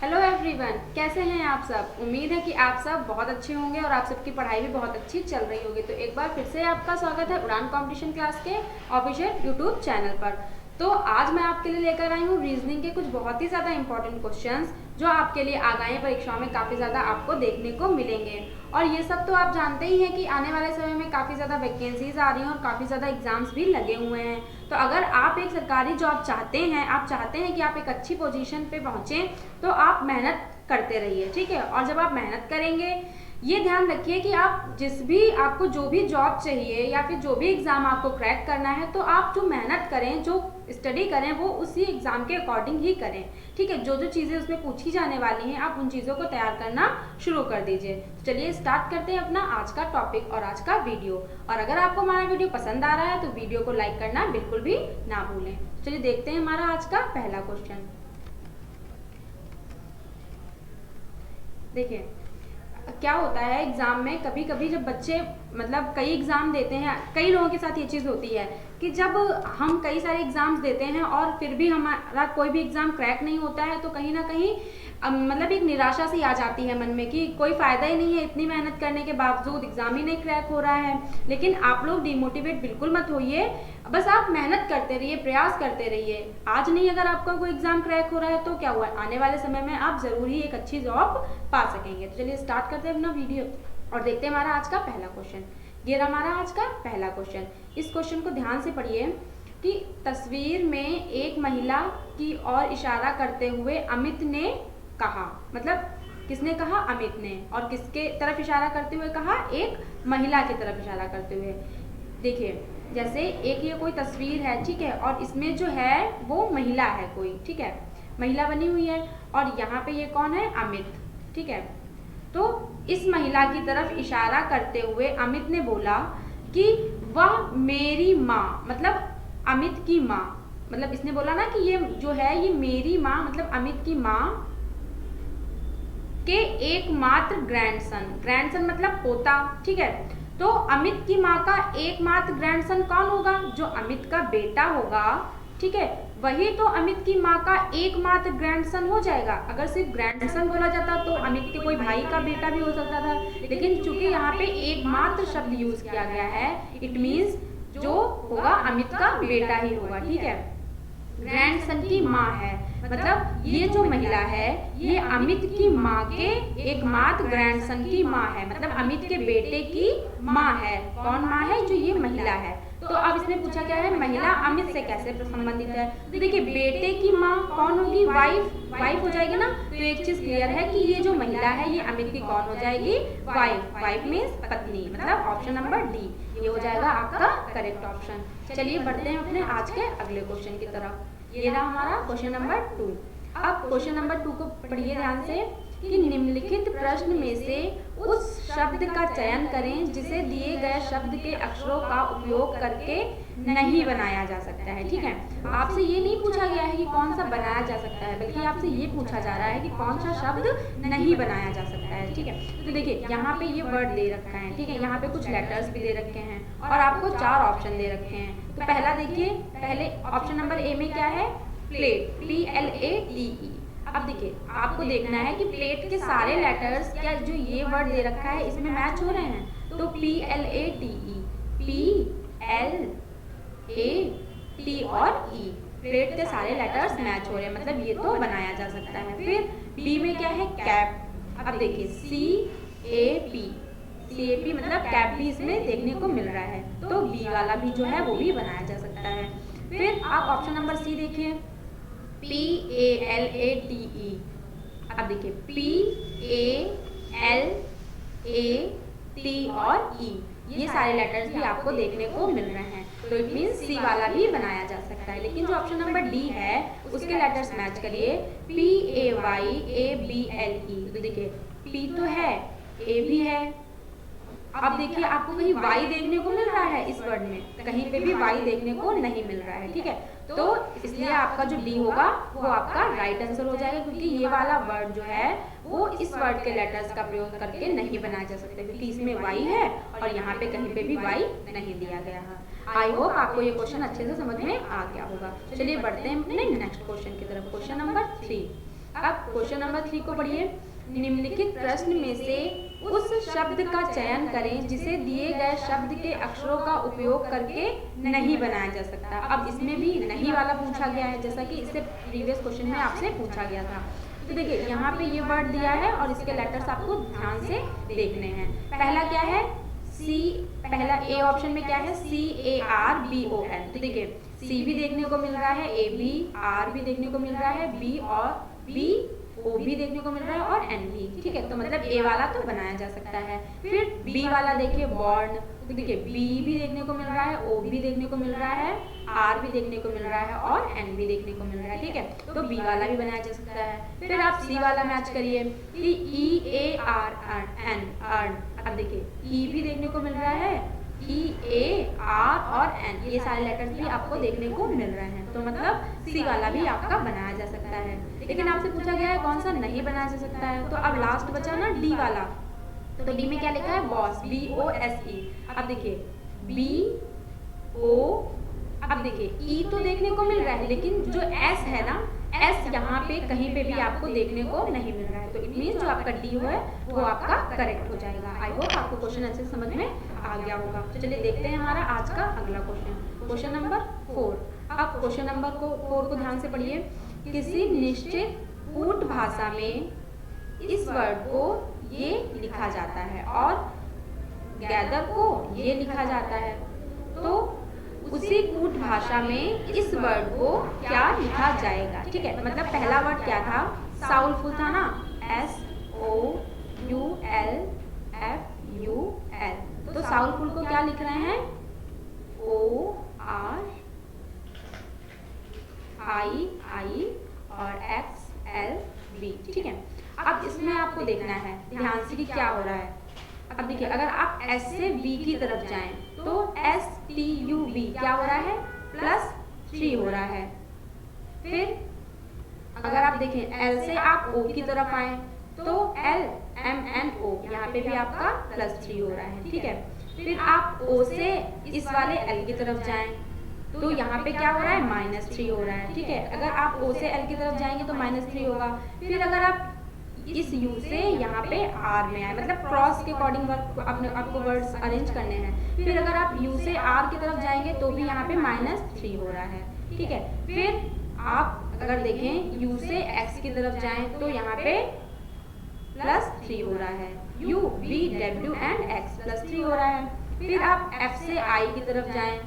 Hello everyone, कैसे हैं आप सब। उम्मीद है कि आप सब बहुत अच्छे होंगे और आप सबकी पढ़ाई भी बहुत अच्छी चल रही होगी। तो एक बार फिर से आपका स्वागत है उड़ान कंपटीशन क्लास के ऑफिशियल यूट्यूब चैनल पर। तो आज मैं आपके लिए लेकर आई हूँ रीजनिंग के कुछ बहुत ही ज़्यादा इंपॉर्टेंट क्वेश्चंस जो आपके लिए आगामी परीक्षाओं में काफ़ी ज़्यादा आपको देखने को मिलेंगे। और ये सब तो आप जानते ही हैं कि आने वाले समय में काफ़ी ज़्यादा वैकेंसीज आ रही हैं और काफ़ी ज़्यादा एग्जाम्स भी लगे हुए हैं। तो अगर आप एक सरकारी जॉब चाहते हैं, आप चाहते हैं कि आप एक अच्छी पोजीशन पे पहुँचें, तो आप मेहनत करते रहिए, ठीक है। और जब आप मेहनत करेंगे, ये ध्यान रखिए कि आपको जो भी जॉब चाहिए या फिर जो भी एग्ज़ाम आपको क्रैक करना है, तो आप जो मेहनत करें, जो स्टडी करें, वो उसी एग्ज़ाम के अकॉर्डिंग ही करें, ठीक है। जो जो चीज़ें उसमें पूछी जाने वाली हैं, आप उन चीज़ों को तैयार करना शुरू कर दीजिए। तो चलिए स्टार्ट करते हैं अपना आज का टॉपिक और आज का वीडियो। और अगर आपको हमारा वीडियो पसंद आ रहा है तो वीडियो को लाइक करना बिल्कुल भी ना भूलें। चलिए देखते हैं हमारा आज का पहला क्वेश्चन। देखिए, क्या होता है एग्ज़ाम में, कभी कभी जब बच्चे मतलब कई एग्ज़ाम देते हैं, कई लोगों के साथ ये चीज़ होती है कि जब हम कई सारे एग्ज़ाम्स देते हैं और फिर भी हमारा कोई भी एग्ज़ाम क्रैक नहीं होता है, तो कहीं ना कहीं मतलब एक निराशा सी आ जाती है मन में कि कोई फ़ायदा ही नहीं है, इतनी मेहनत करने के बावजूद एग्ज़ाम ही नहीं क्रैक हो रहा है। लेकिन आप लोग डिमोटिवेट बिल्कुल मत होइए, बस आप मेहनत करते रहिए, प्रयास करते रहिए। आज नहीं अगर आपका कोई एग्ज़ाम क्रैक हो रहा है तो क्या हुआ, आने वाले समय में आप ज़रूर ही एक अच्छी जॉब पा सकेंगे। तो चलिए स्टार्ट करते हैं अपना वीडियो और देखते हैं हमारा आज का पहला क्वेश्चन। ये रहा हमारा आज का पहला क्वेश्चन। इस क्वेश्चन को ध्यान से पढ़िए कि तस्वीर में एक महिला की ओर इशारा करते हुए अमित ने कहा, मतलब किसने कहा, अमित ने। और किसके तरफ इशारा करते हुए कहा, एक महिला की तरफ इशारा करते हुए। देखिए, जैसे एक ये कोई तस्वीर है, ठीक है, और इसमें जो है वो महिला है कोई, ठीक है, महिला बनी हुई है और यहाँ पे ये कौन है, अमित, ठीक है। तो इस महिला की तरफ इशारा करते हुए अमित ने बोला कि वह मेरी माँ, मतलब अमित की माँ, मतलब इसने बोला ना कि ये जो है ये मेरी माँ, मतलब अमित की माँ के एकमात्र ग्रैंडसन, ग्रैंडसन मतलब पोता, ठीक है। तो अमित की माँ का एकमात्र ग्रैंडसन कौन होगा, जो अमित का बेटा होगा, ठीक है, वही तो अमित की माँ का एकमात्र ग्रैंडसन हो जाएगा। अगर सिर्फ ग्रैंडसन बोला जाता तो अमित के कोई भाई का बेटा भी हो सकता था, लेकिन चूंकि यहाँ पे एकमात्र शब्द यूज किया गया है, इट मीन्स जो होगा अमित का बेटा ही होगा, ठीक है। ग्रैंडसन की माँ है, मतलब ये जो महिला है ये अमित की माँ के एकमात्र ग्रैंडसन की माँ है, मतलब अमित के बेटे की माँ है। कौन माँ है, जो ये महिला है। तो अब इसने पूछा क्या है, महिला अमित से कैसे संबंधित है। तो देखिए, बेटे की माँ कौन होगी, वाइफ, वाइफ हो जाएगी ना। तो एक चीज क्लियर है कि ये जो महिला है ये अमित की कौन हो जाएगी, वाइफ। वाइफ मीन्स पत्नी, मतलब ऑप्शन नंबर डी ये हो जाएगा आपका करेक्ट ऑप्शन। चलिए बढ़ते हैं अपने आज के अगले क्वेश्चन की तरफ। ये रहा हमारा क्वेश्चन नंबर 2। अब क्वेश्चन नंबर 2 को पढ़िए ध्यान से कि निम्नलिखित प्रश्न में से उस शब्द का चयन करें जिसे दिए गए शब्द के अक्षरों का उपयोग करके नहीं बनाया जा सकता है, ठीक है। आपसे ये नहीं पूछा गया है कि कौन सा बनाया जा सकता है, बल्कि आपसे ये पूछा जा रहा है कि कौन सा शब्द नहीं बनाया जा सकता है, ठीक है। तो देखिए, यहाँ पे ये वर्ड दे रखा है, ठीक है, यहाँ पे कुछ लेटर्स भी दे रखे हैं और आपको 4 ऑप्शन दे रखे हैं। तो पहला देखिए, पहले ऑप्शन नंबर ए में क्या है, प्लेट, PLATE। अब देखिए, आपको देखना है कि प्लेट के सारे लेटर्स क्या जो ये वर्ड दे रखा है इसमें मैच हो रहे हैं। तो PLATE, PLAT और E, प्लेट के सारे लेटर्स मैच हो रहे हैं, मतलब ये तो बनाया जा सकता है। फिर बी में क्या है, कैप। अब देखिए CAP मतलब कैप भी इसमें देखने को मिल रहा है, तो बी वाला भी जो है वो भी बनाया जा सकता है। फिर आप ऑप्शन नंबर सी देखिए, PALATE। अब देखिए PALAT और E, ये सारे लेटर्स भी आपको देखने को मिल रहे हैं, तो इट मीन्स सी वाला भी बनाया जा सकता है। लेकिन जो ऑप्शन नंबर डी है उसके लेटर्स मैच करिए, PAYABLE। तो देखिए, P तो है, A भी है। अब देखिए, आपको कहीं y देखने को मिल रहा है इस वर्ड में, कहीं पे भी y देखने को नहीं मिल रहा है, ठीक है। तो इसलिए आपका जो डी होगा वो आपका राइट आंसर हो जाएगा, क्योंकि ये वाला वर्ड जो है वो इस वर्ड के लेटर्स का प्रयोग करके नहीं बनाया जा सकता, क्योंकि इसमें y है और यहाँ पे कहीं पे भी y नहीं दिया गया है। आई होप आपको ये क्वेश्चन अच्छे से समझ में आ गया होगा। चलिए बढ़ते हैं अपने नेक्स्ट क्वेश्चन की तरफ। Question number 3। अब क्वेश्चन नंबर 3 को पढ़िए। निम्नलिखित प्रश्न में से उस शब्द का चयन करें जिसे दिए गए शब्द के अक्षरों का उपयोग करके नहीं बनाया जा सकता। अब इसमें भी नहीं वाला पूछा गया है, जैसा कि इससे प्रीवियस क्वेश्चन में आपसे पूछा गया था। तो देखिए यहाँ पे ये वर्ड दिया है और इसके लेटर्स आपको ध्यान से देखने हैं। पहला क्या है, सी, पहला ए ऑप्शन में क्या है, CARBON। तो देखिए सी भी देखने को मिल रहा है, AB, R भी देखने को मिल रहा है, B और BO भी देखने को मिल रहा है और N भी, ठीक है। तो मतलब ए वाला तो बनाया जा सकता है। फिर बी वाला देखिए बॉर्न, तो देखिए बी भी देखने को मिल रहा है, O भी देखने को मिल रहा है, R भी देखने को मिल रहा है और N भी देखने को मिल रहा है, ठीक है। तो बी वाला भी बनाया जा सकता है। फिर आप सी वाला मैच करिए कि EARN, अब देखिए ई भी देखने को मिल रहा है, EAR और N, ये सारे लेटर्स भी आपको देखने को मिल रहे हैं। तो मतलब सी वाला भी आपका बनाया जा सकता है। लेकिन आपसे पूछा गया है कौन सा नहीं बनाया जा सकता है। तो अब लास्ट बचा ना डी वाला, तो डी में क्या लिखा है, बॉस, BOSE। अब देखिए BO, अब देखिए ई तो देखने को मिल रहा है, लेकिन जो एस है ना, एस यहाँ पे कहीं पे भी आपको देखने को नहीं मिल रहा है। तो इट मीन जो आपका डी है वो आपका करेक्ट हो जाएगा। आई होप आपको क्वेश्चन अच्छे समझ में आ गया होगा। तो चलिए देखते हैं हमारा आज का अगला क्वेश्चन, क्वेश्चन नंबर 4। अब क्वेश्चन नंबर 4 को ध्यान से पढ़िए। किसी निश्चित कूट भाषा में इस वर्ड को ये लिखा जाता है और गैदर को ये लिखा जाता है। तो उसी कूट भाषा में इस वर्ड को क्या लिखा जाएगा, ठीक है। मतलब पहला वर्ड क्या था, साउलफुल था ना, SOULFUL। तो साउलफुल को क्या लिख रहे हैं, ORII और XLB, ठीक है। अब इसमें आपको देखना है ध्यान से कि क्या हो रहा है। अब देखिए अगर आप S से B की तरफ जाएं तो STUB क्या हो रहा है, +3 हो रहा है। फिर अगर आप देखें L से आप O की तरफ आए तो LMNO, यहाँ पे भी आपका +3 हो रहा है, ठीक है। फिर आप O से इस वाले L की तरफ जाएं तो यहाँ पे क्या हो रहा है, -3 हो रहा है, ठीक है। अगर आप O से L की तरफ जाएंगे तो -3 होगा। फिर अगर आप इस U से यहाँ पे R में आए, मतलब क्रॉस के अकॉर्डिंग आपको वर्ड्स अरेंज करने हैं। फिर अगर आप U से R की तरफ जाएंगे तो भी यहाँ पे -3 हो रहा है, ठीक है। फिर आप अगर देखें U से X की तरफ जाएं तो यहाँ पे +3 हो रहा है, U, V, W and X +3 हो रहा है। फिर आप F से I की तरफ जाएं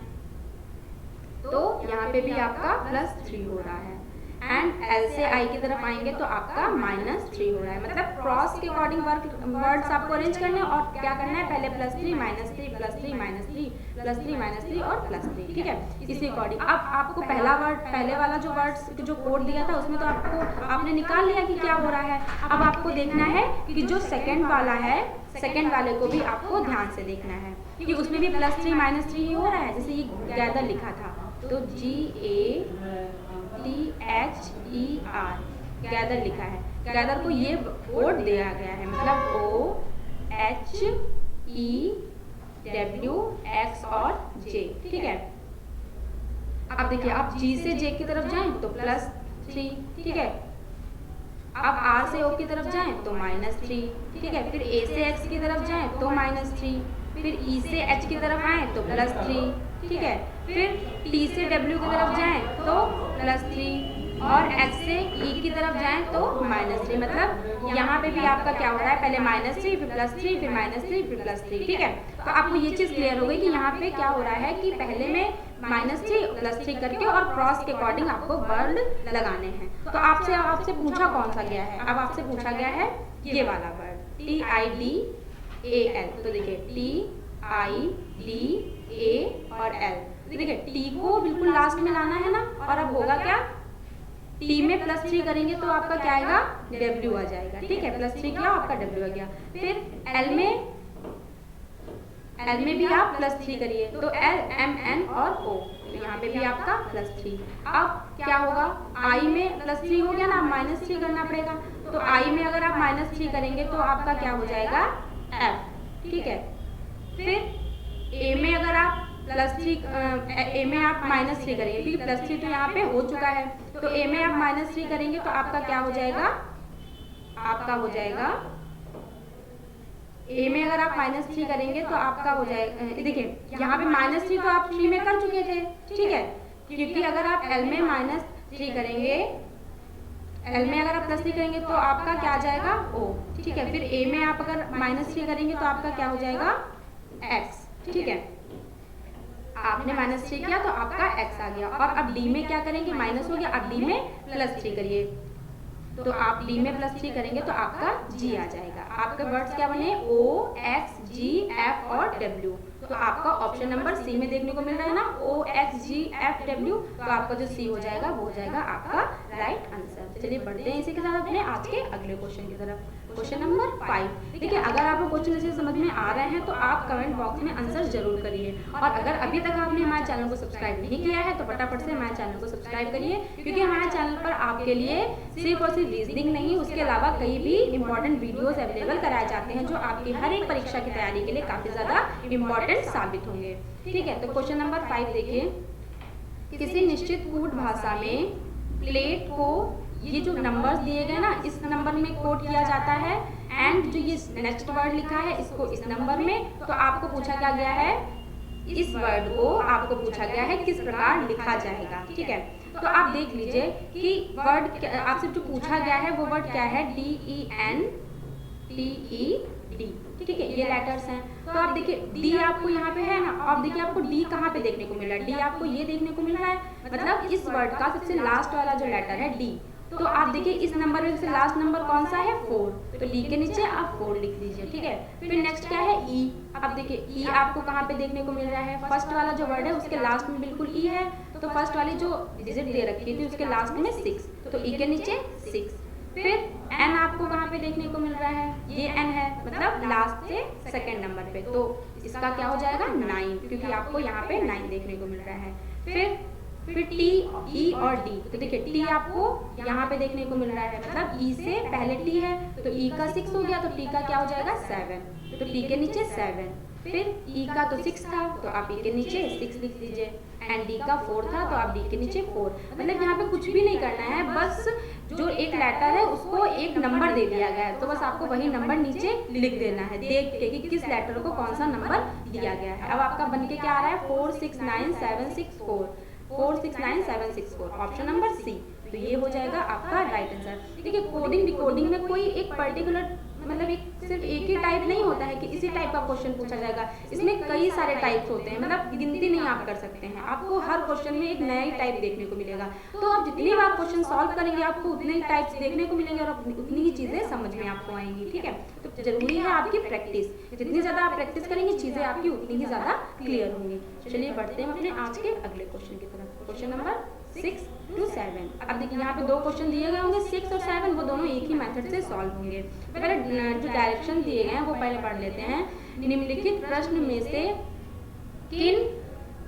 तो यहाँ पे भी आपका +3 हो रहा है। एंड L से I की तरफ आएंगे तो आपका -3 हो रहा है। मतलब क्रॉस के अकॉर्डिंग वर्ड्स आपको अरेंज करने और क्या करना है, पहले +3 -3 +3 -3 +3 -3 और +3, ठीक है। इसी अकॉर्डिंग अब आपको पहले वाला जो वर्ड्स जो कोड दिया था उसमें तो आपने निकाल लिया कि क्या हो रहा है। अब आपको देखना है कि जो सेकेंड वाला है, सेकेंड वाले को भी आपको ध्यान से देखना है कि उसमें भी +3 -3 हो रहा है। जैसे ये गैदर लिखा था तो GATHER गैदर लिखा है, गैदर को ये कोड दिया गया है, मतलब OHEWX और J, ठीक है। अब देखिए आप G से J की तरफ जाएं तो +3, ठीक है। अब R से O की तरफ जाएं तो -3, ठीक है। फिर A से X की तरफ जाएं तो -3, फिर E से H की तरफ आए तो +3, ठीक है। फिर T से W की तरफ जाएं तो +3 और H से E की तरफ जाएं तो -3। मतलब यहाँ पे भी आपका क्या हो रहा है, पहले -3 फिर +3 फिर -3 फिर +3, ठीक है। तो आपको ये चीज़ क्लियर हो गई कि यहाँ पे क्या हो रहा है कि पहले में -3 +3 करके और क्रॉस के अकॉर्डिंग आपको वर्ड लगाने हैं। तो आपसे पूछा कौन सा गया है, अब आपसे पूछा गया है ये वाला वर्ड TIDAL। तो देखिए TIDA और L, देखिए T को बिल्कुल लास्ट में लाना है ना, और अब होगा क्या, T में +3 करेंगे तो आपका क्या आएगा, W आ जाएगा, ठीक है। +3 किया आपका W आ गया। फिर L में भी आप +3 करिए तो L, M, N और O, तो यहाँ पे भी आपका +3। अब क्या होगा, I में +3 हो गया ना, -3 करना पड़ेगा। तो I में अगर आप -3 करेंगे तो आपका क्या हो जाएगा, F, ठीक है। फिर A में अगर आप +3 ए में आप -3 करेंगे क्योंकि +3 तो यहाँ पे हो चुका है, तो ए में आप -3 करेंगे तो आपका क्या हो जाएगा, आपका हो जाएगा ए में अगर आप -3 करेंगे तो आपका हो जाएगा, देखिए यहाँ पे -3 तो आप 3 में कर चुके थे, ठीक है, क्योंकि अगर आप एल में -3 करेंगे, एल में अगर आप +3 करेंगे तो आपका क्या आ जाएगा ओ, ठीक है। फिर ए में आप अगर -3 करेंगे तो आपका क्या हो जाएगा एक्स, ठीक है। आपने -3 किया तो आपका एक्स आ गया। और अब डी में क्या करेंगे, माइनस हो गया, अब डी में +3 करिए, तो आप डी में +3 करेंगे तो आपका जी आ जाएगा। आपके वर्ड्स क्या बने, ओ एक्स जी एफ और डब्ल्यू, तो आपका ऑप्शन नंबर सी में देखने को मिल रहा है ना, ओ एक्स जी एफ डब्ल्यू, तो आपका जो सी हो जाएगा वो हो जाएगा आपका राइट आंसर। चलिए बढ़ते हैं इसी के साथ अपने आज के अगले क्वेश्चन की तरफ। Question number 5। देखिए अगर आपको क्वेश्चन ऐसे समझ में आ रहे हैं तो आप कमेंट बॉक्स में आंसर जरूर करिए, और अगर अभी तक आपने हमारे चैनल को सब्सक्राइब नहीं किया है तो फटाफट से हमारे चैनल को सब्सक्राइब करिए, क्योंकि हमारे चैनल पर आपके लिए सिर्फ और सिर्फ रीजनिंग नहीं, उसके अलावा कई भी इंपॉर्टेंट वीडियोस अवेलेबल कराए जाते हैं जो आपकी हर एक परीक्षा की तैयारी के लिए काफी ज्यादा इंपॉर्टेंट साबित होंगे, ठीक है। तो क्वेश्चन नंबर 5 देखिए, किसी निश्चित कूट भाषा में प्लेट को, ये जो नंबर्स दिए गए ना इस नंबर में कोड किया जाता है, एंड जो ये नेक्स्ट वर्ड लिखा है इसको इस नंबर में, तो आपको पूछा क्या गया है, इस वर्ड को आपको पूछा गया है किस प्रकार लिखा जाएगा, ठीक है। तो आप देख लीजिए कि वर्ड आपसे जो पूछा गया है वो वर्ड क्या है, DENTED, ठीक है, ये लेटर्स हैं। तो आप देखिए डी आपको यहाँ पे है ना, आप देखिए आपको डी कहाँ पे देखने को मिल रहा है, डी आपको ये देखने को मिल रहा है, मतलब इस वर्ड का सबसे लास्ट वाला जो लेटर है डी, तो आप देखिए इस नंबर में से लास्ट नंबर कौन सा है 4, तो डी के नीचे आप 4 लिख लीजिए, ठीक है। फिर नेक्स्ट क्या है ई, अब देखिए ई आपको कहाँ पे देखने को मिल रहा है, फर्स्ट वाला जो वर्ड है उसके लास्ट में बिल्कुल ई है, तो फर्स्ट वाली जो डिजिट दे रखी थी उसके लास्ट में 6, तो ई के नीचे 6। फिर एन आपको कहाँ पे देखने को मिल रहा है, ये एन है, मतलब लास्ट से सेकेंड नंबर पे, तो इसका क्या हो जाएगा 9, क्योंकि आपको यहाँ पे 9 देखने को मिल रहा है। फिर टी, ई और डी, तो देखिए टी आपको यहाँ पे देखने को मिल रहा है, मतलब ई से पहले टी है तो ई का 6 हो गया, तो टी का क्या हो जाएगा 7, तो टी के नीचे 7। फिर ई का तो 6 था तो आप ई के नीचे 6 लिख लीजिए, एंड डी का 4 था तो आप डी के नीचे 4। मतलब यहाँ पे कुछ भी नहीं करना है, बस जो एक लेटर है उसको एक नंबर दे दिया गया है, तो बस आपको वही नंबर नीचे लिख देना है देख के कि किस लेटर को कौन सा नंबर दिया गया है। अब आपका बन के क्या आ रहा है 469764, 469764, ऑप्शन नंबर सी, तो ये हो जाएगा आपका राइट आंसर। देखिए कोडिंग डिकोडिंग में कोई एक पर्टिकुलर मतलब सिर्फ एक ही टाइप नहीं होता है कि इसी टाइप का क्वेश्चन पूछा जाएगा, इसमें कई सारे टाइप्स होते हैं, मतलब गिनती नहीं आप कर सकते हैं, आपको हर क्वेश्चन में एक नया ही टाइप देखने को मिलेगा। तो आप जितनी बार क्वेश्चन सॉल्व करेंगे आपको उतने ही टाइप्स देखने को मिलेंगे और उतनी ही चीजें समझ में आपको आएंगी, ठीक है। तो जरूरी है आपकी प्रैक्टिस, जितनी ज्यादा आप प्रैक्टिस करेंगे चीजें आपकी उतनी ही ज्यादा क्लियर होंगी। चलिए बढ़ते हैं अपने आज के अगले क्वेश्चन की तरफ। Question number 6 to 7। अब देखिए यहाँ पे 2 क्वेश्चन दिए गए होंगे 6 और 7, वो दोनों एक ही मेथड से सॉल्व होंगे। पहले जो डायरेक्शन दिए गए हैं वो पहले पढ़ लेते हैं। निम्नलिखित प्रश्न में से किन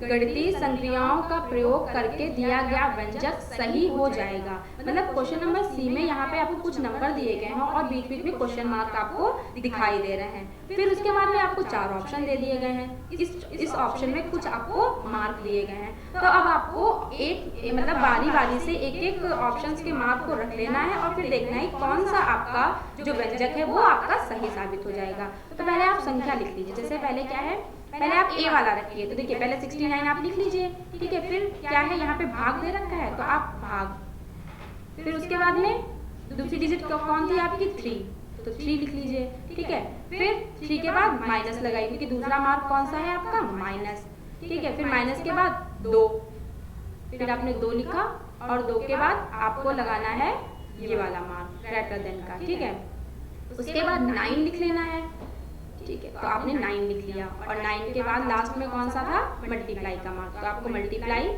गणितीय संक्रियाओं का प्रयोग करके दिया गया व्यंजक सही हो जाएगा। मतलब क्वेश्चन नंबर सी में यहाँ पे आपको कुछ नंबर दिए गए हैं और बीच बीच में क्वेश्चन मार्क आपको दिखाई दे रहे हैं। फिर उसके बाद में आपको 4 ऑप्शन दे दिए गए हैं, इस ऑप्शन में कुछ आपको मार्क दिए गए हैं। तो अब आपको एक मतलब बारी बारी से एक एक ऑप्शन के मार्क को रख लेना है और फिर देखना है कौन सा आपका जो व्यंजक है वो आपका सही साबित हो जाएगा। तो पहले आप संख्या लिख लीजिए, जैसे पहले क्या है, पहले आप ए वाला रखिए, तो देखिए पहले 69 आप लिख लीजिए, ठीक है। फिर क्या है यहाँ पे भाग दे रखा है तो आप भाग, फिर उसके बाद में दूसरी डिजिट कौन थी आपकी 3, तो 3 लिख लीजिए, ठीक है। फिर 3 के बाद माइनस लगाइए क्योंकि दूसरा मार्क कौन सा है आपका माइनस, ठीक है। फिर माइनस के बाद 2, फिर आपने 2 लिखा और 2 के बाद आपको लगाना है ये वाला मार्क ग्रेटर देन का, ठीक है। उसके बाद 9 लिख लेना है, ठीक है। तो आपने 9 लिख लिया और 9 के बाद लास्ट में कौन सा था मल्टीप्लाई का मार्क, तो आपको मल्टीप्लाई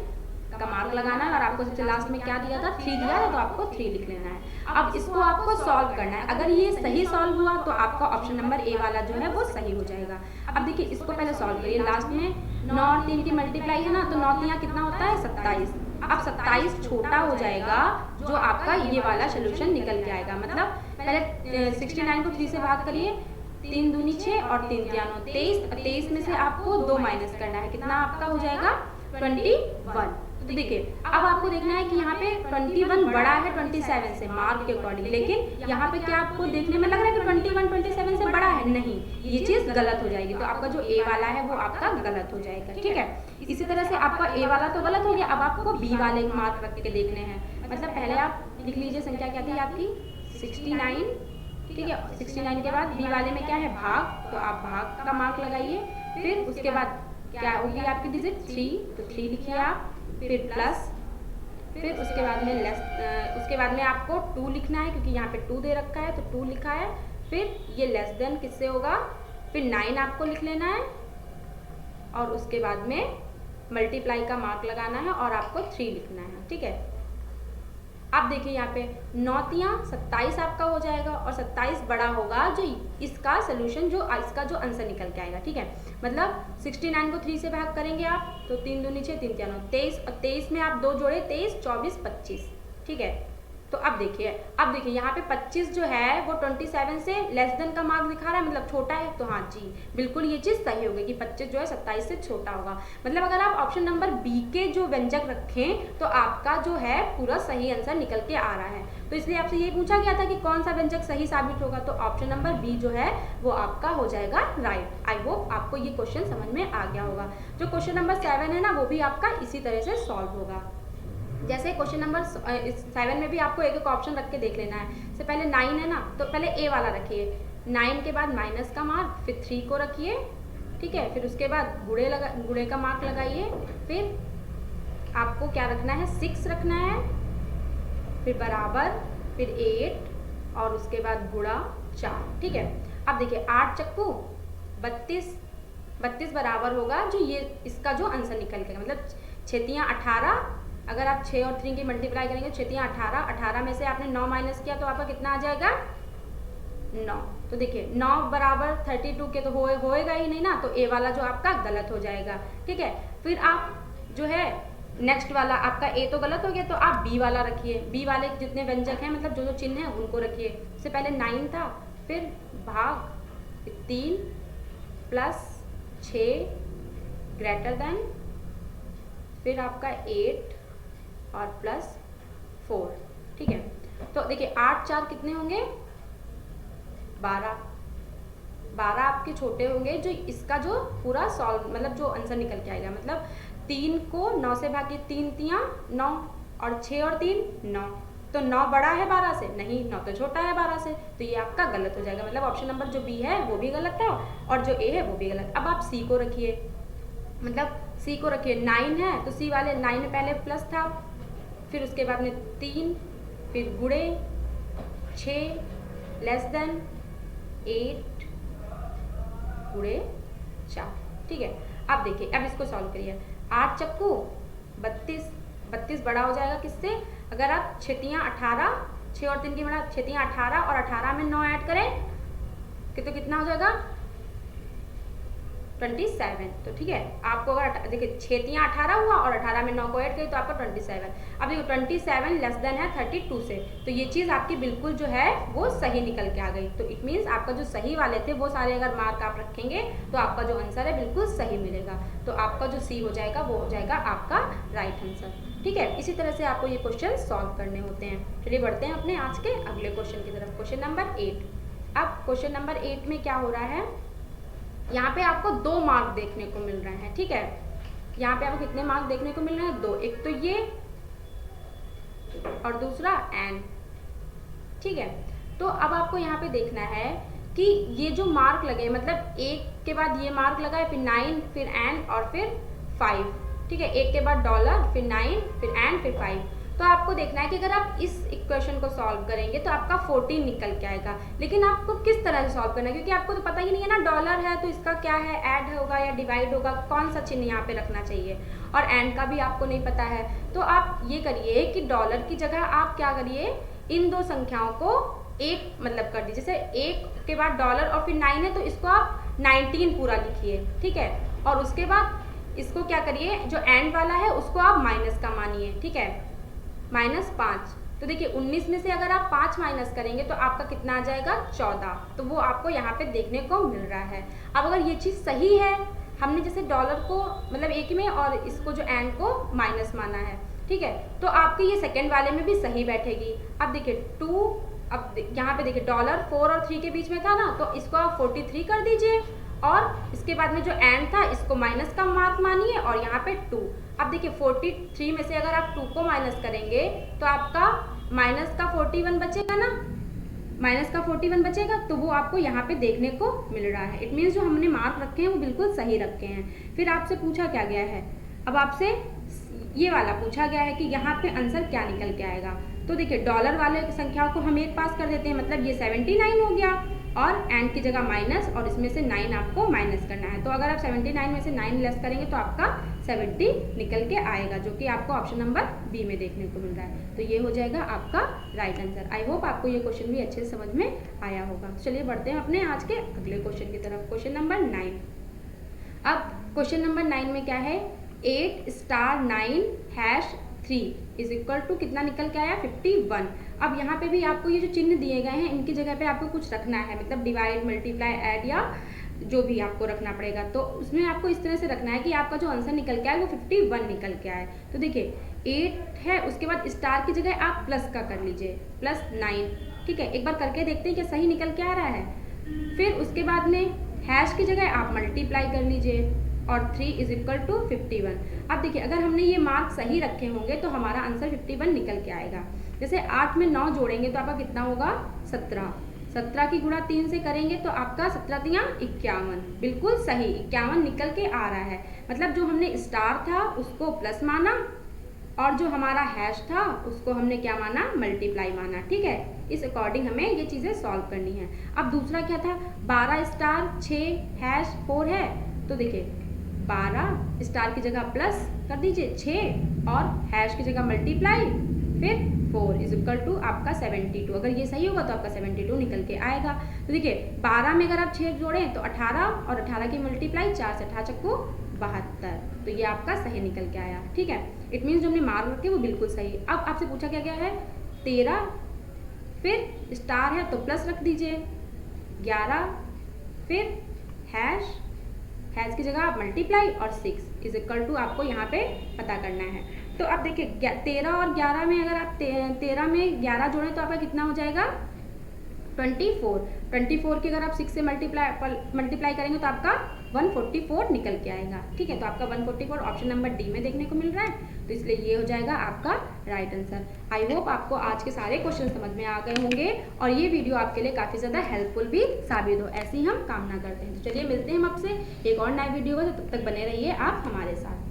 का मार्क लगाना है और आपको सबसे लास्ट में क्या दिया था 3 दिया था, तो आपको 3 लिख लेना है। अब इसको आपको सॉल्व करना है, अगर ये सही सॉल्व हुआ तो आपका ऑप्शन नंबर ए वाला जो है वो सही हो जाएगा। अब देखिए इसको पहले सॉल्व करिए, लास्ट में 9 और 3 की मल्टीप्लाई है ना, तो 9 यहाँ कितना होता है 27। अब 27 छोटा हो जाएगा जो आपका ये वाला सोल्यूशन निकल के आएगा। मतलब पहले 69 को 3 से भाग करिए 3 दूनी 6 और 3 तिया 9 23, 23 में से आपको 2 माइनस करना है, कितना आपका हो जाएगा 21। तो देखिए अब आपको देखना है कि यहाँ पे 21 बड़ा है 27 से मार्क के अकॉर्डिंग, लेकिन यहाँ पे क्या आपको देखने में लग रहा है कि 21 27 से बड़ा है, नहीं, ये चीज गलत हो जाएगी। तो आपका जो ए वाला है वो आपका गलत हो जाएगा, ठीक है। इसी तरह से आपका ए वाला तो गलत हो गया, अब आपको बी वाले मार्क रख के देखने हैं। मतलब पहले आप लिख लीजिए संख्या क्या थी आपकी 69, ठीक है। 69 के बाद बी वाले में क्या है भाग, तो आप भाग का मार्क लगाइए। फिर उसके बाद क्या होगी आपकी डिजिट 3, तो 3 लिखिए आप, फिर प्लस, फिर उसके बाद में लेस, उसके बाद में आपको 2 लिखना है क्योंकि यहाँ पे 2 दे रखा है तो 2 लिखा है। फिर ये लेस देन किससे होगा, फिर 9 आपको लिख लेना है और उसके बाद में मल्टीप्लाई का मार्क लगाना है और आपको 3 लिखना है, ठीक है। अब देखिए यहाँ पे 9 तिया 27 आपका हो जाएगा और 27 बड़ा होगा जो इसका सोल्यूशन, जो इसका जो आंसर निकल के आएगा, ठीक है। मतलब 69 को 3 से भाग करेंगे आप तो 3 दूनी 6 3 तिया 9 23, और 23 में आप 2 जोड़े 23 24 25, ठीक है। तो अब देखिए यहाँ पे 25 जो है वो 27 से लेस देन का मार्क दिखा रहा है, मतलब छोटा है। तो हाँ जी बिल्कुल ये चीज़ सही होगी कि 25 जो है 27 से छोटा होगा। मतलब अगर आप ऑप्शन नंबर बी के जो व्यंजक रखें तो आपका जो है पूरा सही आंसर निकल के आ रहा है। तो इसलिए आपसे ये पूछा गया था कि कौन सा व्यंजक सही साबित होगा, तो ऑप्शन नंबर बी जो है वो आपका हो जाएगा राइट। आई होप आपको ये क्वेश्चन समझ में आ गया होगा। जो क्वेश्चन नंबर 7 है ना वो भी आपका इसी तरह से सॉल्व होगा। जैसे क्वेश्चन नंबर 7 में भी आपको एक एक ऑप्शन रख के देख लेना है। से पहले 9 है ना, तो पहले ए वाला रखिए, 9 के बाद माइनस का मार्क, फिर 3 को रखिए, ठीक है। फिर उसके बाद गुणे का मार्क लगाइए। फिर आपको क्या रखना है 6 रखना है, फिर बराबर, फिर 8 और उसके बाद गुणा 4, ठीक है। अब देखिए 8 चक्कू 32 बराबर होगा जो ये इसका जो आंसर निकल के, मतलब 6 तिया 18, अगर आप 6 और 3 की मल्टीप्लाई करेंगे 6 तिया 18, 18 में से आपने 9 माइनस किया तो आपका कितना आ जाएगा 9। तो देखिए 9 बराबर 32 के तो होएगा ही नहीं ना, तो ए वाला जो आपका गलत हो जाएगा, ठीक है। फिर आप जो है नेक्स्ट वाला आपका ए तो गलत हो गया, तो आप बी वाला रखिए। बी वाले जितने व्यंजक हैं मतलब जो चिन्ह हैं उनको रखिए। इससे पहले 9 था, फिर भाग 3 प्लस 6 ग्रेटर देन, फिर आपका 8 और प्लस 4, ठीक है। तो देखिए 8 4 कितने होंगे 12 आपके छोटे होंगे जो इसका जो पूरा सॉल्व मतलब जो आंसर निकल के आएगा। मतलब 3 को 9 से भागे 3 तिया 9 और 6 और 3 9, तो 9 बड़ा है 12 से, नहीं 9 तो छोटा है 12 से, तो ये आपका गलत हो जाएगा। मतलब ऑप्शन नंबर जो बी है वो भी गलत है और जो ए है वो भी गलत। अब आप सी को रखिए, मतलब सी को रखिए 9 है तो सी वाले 9 में पहले प्लस था, फिर उसके बाद में 3, फिर गुणे 6 लेस देन 8 गुणे 4, ठीक है। अब देखिए अब इसको सॉल्व करिए। 8 चक्कू 32 बड़ा हो जाएगा किससे, अगर आप 6 तिया 18, 6 और 3 की बड़ा 6 तिया 18 और 18 में 9 ऐड करें कि तो कितना हो जाएगा 27, तो ठीक है। आपको अगर देखिए 6 तिया 18 हुआ और 18 में 9 को ऐड करें तो आपका 27। अब देखो 27 लेस देन है 32 से, तो ये चीज़ आपकी बिल्कुल जो है वो सही निकल के आ गई। तो इट मीन्स आपका जो सही वाले थे वो सारे अगर मार्क आप रखेंगे तो आपका जो आंसर है बिल्कुल सही मिलेगा। तो आपका जो सी हो जाएगा वो हो जाएगा आपका राइट आंसर, ठीक है। इसी तरह से आपको ये क्वेश्चन सॉल्व करने होते हैं। चलिए बढ़ते हैं अपने आज के अगले क्वेश्चन की तरफ, क्वेश्चन नंबर 8। अब क्वेश्चन नंबर 8 में क्या हो रहा है, यहाँ पे आपको 2 मार्क देखने को मिल रहे हैं, ठीक है। यहाँ पे आपको कितने मार्क देखने को मिल रहे हैं 2, एक तो ये और दूसरा एन, ठीक है। तो अब आपको यहाँ पे देखना है कि ये जो मार्क लगे मतलब 1 के बाद ये मार्क लगा है, फिर 9, फिर एन और फिर 5, ठीक है। 1 के बाद डॉलर, फिर 9, फिर एन, फिर 5। तो आपको देखना है कि अगर आप इस इक्वेशन को सॉल्व करेंगे तो आपका 14 निकल के आएगा, लेकिन आपको किस तरह से सॉल्व करना है क्योंकि आपको तो पता ही नहीं है ना, डॉलर है तो इसका क्या है ऐड होगा या डिवाइड होगा, कौन सा चिन्ह यहाँ पे रखना चाहिए, और एंड का भी आपको नहीं पता है। तो आप ये करिए कि डॉलर की जगह आप क्या करिए, इन 2 संख्याओं को एक मतलब कर दीजिए। जैसे 1 के बाद डॉलर और फिर 9 है तो इसको आप 19 पूरा लिखिए, ठीक है। और उसके बाद इसको क्या करिए, जो एंड वाला है उसको आप माइनस का मानिए, ठीक है, -5, तो देखिए 19 में से अगर आप 5 माइनस करेंगे तो आपका कितना आ जाएगा 14, तो वो आपको यहाँ पे देखने को मिल रहा है। अब अगर ये चीज़ सही है, हमने जैसे डॉलर को मतलब एक में और इसको जो एंड को माइनस माना है, ठीक है, तो आपके ये सेकेंड वाले में भी सही बैठेगी। अब देखिए 2, अब यहाँ पे देखिए डॉलर 4 और 3 के बीच में था ना, तो इसको आप 43 कर दीजिए और इसके बाद में जो एंड था इसको माइनस का मार्क मानिए और यहाँ पे 2। अब देखिए 43 में से अगर आप 2 को माइनस करेंगे तो आपका माइनस का 41 बचेगा ना, माइनस का 41 बचेगा, तो वो आपको यहाँ पे देखने को मिल रहा है। इट मीन्स जो हमने मार्क रखे हैं वो बिल्कुल सही रखे हैं। फिर आपसे पूछा क्या गया है, अब आपसे ये वाला पूछा गया है कि यहाँ पे आंसर क्या निकल के आएगा। तो देखिए डॉलर वाले संख्याओं को हम एक पास कर देते हैं, मतलब ये 79 हो गया और एंड की जगह माइनस और इसमें से 9 आपको माइनस करना है। तो अगर आप 79 में से 9 लेस करेंगे तो आपका 70 निकल के आएगा, जो कि आपको ऑप्शन नंबर बी में देखने को मिल रहा है। तो ये हो जाएगा आपका राइट आंसर। आई होप आपको ये क्वेश्चन भी अच्छे से समझ में आया होगा। चलिए बढ़ते हैं अपने आज के अगले क्वेश्चन की तरफ, क्वेश्चन नंबर 9। अब क्वेश्चन नंबर 9 में क्या है, 8 * 9 # 3 = कितना निकल के आया 51। अब यहाँ पे भी आपको ये जो चिन्ह दिए गए हैं इनकी जगह पे आपको कुछ रखना है, मतलब डिवाइड, मल्टीप्लाई, ऐड या जो भी आपको रखना पड़ेगा। तो उसमें आपको इस तरह से रखना है कि आपका जो आंसर निकल के आए वो 51 निकल के आए। तो देखिए 8 है, उसके बाद स्टार की जगह आप प्लस का कर लीजिए, +9, ठीक है। एक बार करके देखते हैं कि सही निकल के आ रहा है। फिर उसके बाद में हैश की जगह आप मल्टीप्लाई कर लीजिए और 3 = 51। अब देखिए अगर हमने ये मार्क सही रखे होंगे तो हमारा आंसर 51 निकल के आएगा। जैसे 8 में 9 जोड़ेंगे तो आपका कितना होगा 17, 17 की गुणा 3 से करेंगे तो आपका 17 × 51, बिल्कुल सही 51 निकल के आ रहा है। मतलब जो हमने स्टार था उसको प्लस माना और जो हमारा हैश था उसको हमने क्या माना, मल्टीप्लाई माना, ठीक है। इस अकॉर्डिंग हमें ये चीज़ें सॉल्व करनी है। अब दूसरा क्या था, 12 * 6 # 4 है। तो देखिए 12 स्टार की जगह प्लस कर दीजिए 6 और हैश की जगह मल्टीप्लाई फिर 4 = आपका 72। अगर ये सही होगा तो आपका 72 निकल के आएगा। तो देखिए 12 में अगर आप 6 जोड़ें तो 18 और 18 की मल्टीप्लाई 4 से 18 चक्कू 72, तो ये आपका सही निकल के आया, ठीक है। इट मीन्स जो हमने मार्क रखे वो बिल्कुल सही। अब आपसे पूछा क्या गया है 13, फिर स्टार है तो प्लस रख दीजिए 11, फिर हैश की जगह आप मल्टीप्लाई और 6 = आपको यहाँ पे पता करना है। तो अब देखिए 13 और 11 में अगर आप 13 में 11 जोड़ें तो आपका कितना हो जाएगा 24। 24 की अगर आप 6 से मल्टीप्लाई करेंगे तो आपका 144 निकल के आएगा, ठीक है। तो आपका 144 ऑप्शन नंबर डी में देखने को मिल रहा है, तो इसलिए ये हो जाएगा आपका राइट आंसर। आई होप आपको आज के सारे क्वेश्चन समझ में आ गए होंगे और ये वीडियो आपके लिए काफ़ी ज़्यादा हेल्पफुल भी साबित हो, ऐसी हम कामना करते हैं। तो चलिए मिलते हैं हम आपसे एक और नए वीडियो में, तब तक बने रहिए आप हमारे साथ।